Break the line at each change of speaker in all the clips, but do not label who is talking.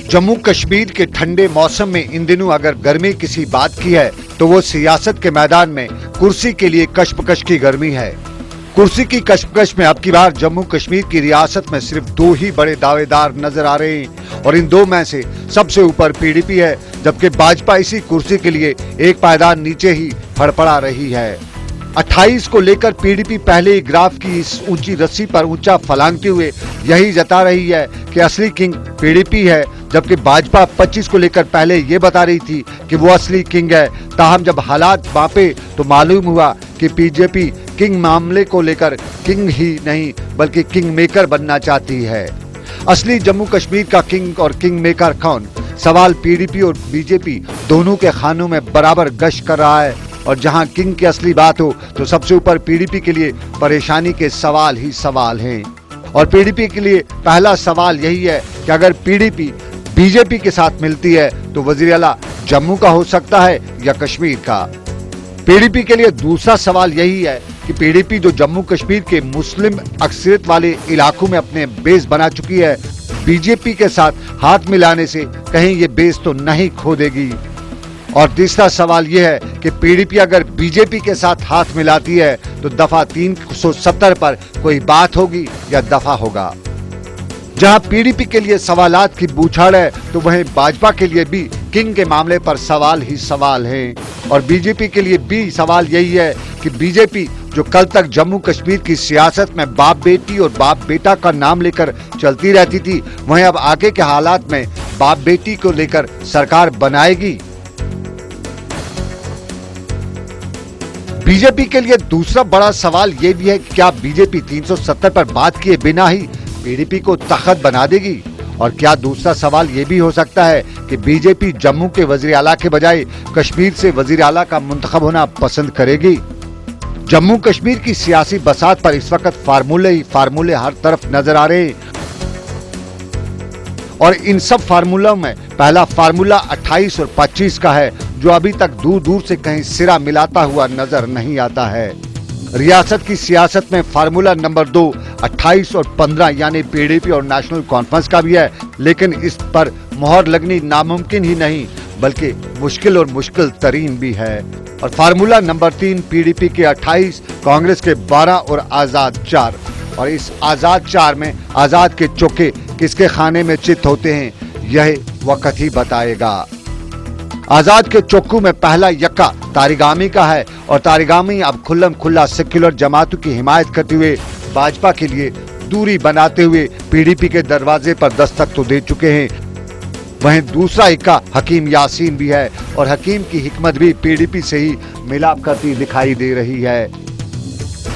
जम्मू कश्मीर के ठंडे मौसम में इन दिनों अगर गर्मी किसी बात की है तो वो सियासत के मैदान में कुर्सी के लिए कशमकश की गर्मी है। कुर्सी की कशमकश में अब की बार जम्मू कश्मीर की रियासत में सिर्फ दो ही बड़े दावेदार नजर आ रहे हैं और इन दो में से सबसे ऊपर पीडीपी है, जबकि भाजपा इसी कुर्सी के लिए एक पायदान नीचे ही फड़फड़ा रही है। 28 को लेकर पीडीपी पहले ही ग्राफ की इस ऊंची रस्सी पर ऊंचा फलांगते हुए यही जता रही है कि असली किंग पीडीपी है, जबकि भाजपा 25 को लेकर पहले ये बता रही थी कि वो असली किंग है। ताहम जब हालात मापे तो मालूम हुआ कि बीजेपी किंग मामले को लेकर किंग ही नहीं बल्कि किंग मेकर बनना चाहती है। असली जम्मू कश्मीर का किंग और किंग मेकर कौन? सवाल पीडीपी और बीजेपी दोनों के खानों में बराबर गश्त कर रहा है और जहां किंग की असली बात हो तो सबसे ऊपर पीडीपी के लिए परेशानी के सवाल ही सवाल हैं। और पीडीपी के लिए पहला सवाल यही है कि अगर पीडीपी बीजेपी के साथ मिलती है तो वजीर आला जम्मू का हो सकता है या कश्मीर का। पीडीपी के लिए दूसरा सवाल यही है कि पीडीपी जो जम्मू कश्मीर के मुस्लिम अक्सरियत वाले इलाकों में अपने बेस बना चुकी है, बीजेपी के साथ हाथ मिलाने से कहीं ये बेस तो नहीं खो देगी। और तीसरा सवाल यह है कि पीडीपी अगर बीजेपी के साथ हाथ मिलाती है तो दफा 370 पर कोई बात होगी या दफा होगा। जहां पीडीपी के लिए सवालात की बूछाड़ है तो वहीं भाजपा के लिए भी किंग के मामले पर सवाल ही सवाल हैं। और बीजेपी के लिए भी सवाल यही है कि बीजेपी जो कल तक जम्मू कश्मीर की सियासत में बाप बेटी और बाप बेटा का नाम लेकर चलती रहती थी, वहीं अब आगे के हालात में बाप बेटी को लेकर सरकार बनाएगी। बीजेपी के लिए दूसरा बड़ा सवाल यह भी है कि क्या बीजेपी 370 पर बात किए बिना ही पीडीपी को ताकत बना देगी? और क्या दूसरा सवाल यह भी हो सकता है कि बीजेपी जम्मू के वजीर आला के बजाय कश्मीर से वजीर आला का मुंतखब होना पसंद करेगी? जम्मू कश्मीर की सियासी बसात पर इस वक्त फार्मूले हर तरफ नजर आ रहे हैं और इन सब फार्मूलों में पहला फार्मूला 28 और 25 का है, जो अभी तक दूर दूर से कहीं सिरा मिलाता हुआ नजर नहीं आता है। रियासत की सियासत में फार्मूला नंबर 2 28 और 15 यानी पीडीपी और नेशनल कॉन्फ्रेंस का भी है, लेकिन इस पर मोहर लगनी नामुमकिन ही नहीं बल्कि मुश्किल और मुश्किल तरीन भी है। और फार्मूला नंबर 3 पीडीपी के 28, कांग्रेस के 12 और आजाद 4। और इस आजाद 4 में आजाद के चौके किसके खाने में चित होते हैं यह वक्त ही बताएगा। आजाद के चौकू में पहला यक्का तारिगामी का है और तारिगामी अब खुल्लम खुल्ला सेक्युलर जमातों की हिमायत करते हुए भाजपा के लिए दूरी बनाते हुए पीडीपी के दरवाजे पर दस्तक तो दे चुके हैं। वहीं दूसरा इक्का हकीम यासीन भी है और हकीम की हिकमत भी पीडीपी से ही मिलाप करती दिखाई दे रही है।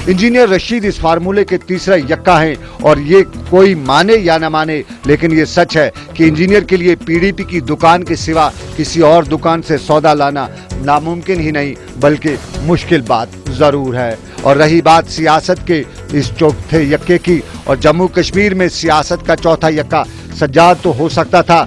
इंजीनियर रशीद इस फार्मूले के तीसरा यक्का हैं और ये कोई माने या न माने लेकिन ये सच है कि इंजीनियर के लिए पीडीपी की दुकान के सिवा किसी और दुकान से सौदा लाना नामुमकिन ही नहीं बल्कि मुश्किल बात जरूर है। और रही बात सियासत के इस चौथे यक्के की, और जम्मू कश्मीर में सियासत का चौथा यक्का सज्जाद तो हो सकता था,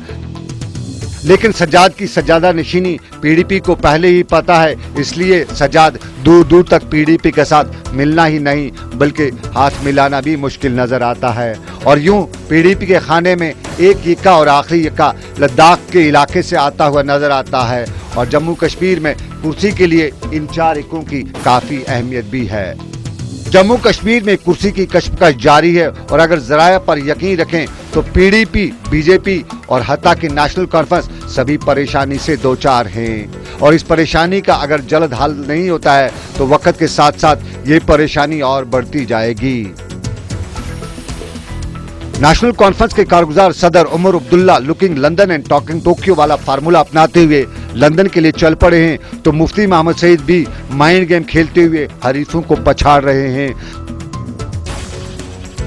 लेकिन सज्जाद की सज्जादा नशीनी पीडीपी को पहले ही पता है, इसलिए सज्जाद दूर दूर तक पीडीपी के साथ मिलना ही नहीं बल्कि हाथ मिलाना भी मुश्किल नजर आता है। और यूं पीडीपी के खाने में एक यक्का और आखिरी यक्का लद्दाख के इलाके से आता हुआ नजर आता है और जम्मू कश्मीर में कुर्सी के लिए इन 4 इक्कों की काफी अहमियत भी है। जम्मू कश्मीर में कुर्सी की कशमकश जारी है और अगर जराया पर यकीन रखें तो पीडीपी, बीजेपी और हत्ता की नेशनल कॉन्फ्रेंस सभी परेशानी से दो चार हैं और इस परेशानी का अगर जल्द हल नहीं होता है तो वक्त के साथ साथ ये परेशानी और बढ़ती जाएगी। नेशनल कॉन्फ्रेंस के कारगुजार सदर Omar Abdullah looking London and talking Tokyo वाला फार्मूला अपनाते हुए लंदन के लिए चल पड़े हैं तो मुफ्ती मोहम्मद सईद भी माइंड गेम खेलते हुए हरीफों को पछाड़ रहे हैं,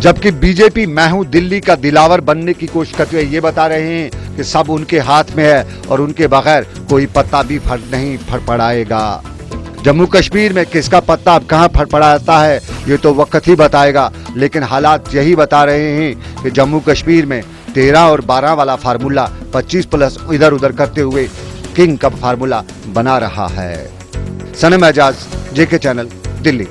जबकि बीजेपी मैं हूं दिल्ली का दिलावर बनने की कोशिश करते हुए ये बता रहे हैं कि सब उनके हाथ में है और उनके बगैर कोई पत्ता भी नहीं फड़फड़ाएगा। जम्मू कश्मीर में किसका पत्ता अब कहां फड़फड़ाता है ये तो वक्त ही बताएगा, लेकिन हालात यही बता रहे हैं कि जम्मू कश्मीर में 13 और 12 वाला फार्मूला 25 प्लस इधर उधर करते हुए किंग का फार्मूला बना रहा है। सनम एजाज, जेके चैनल, दिल्ली।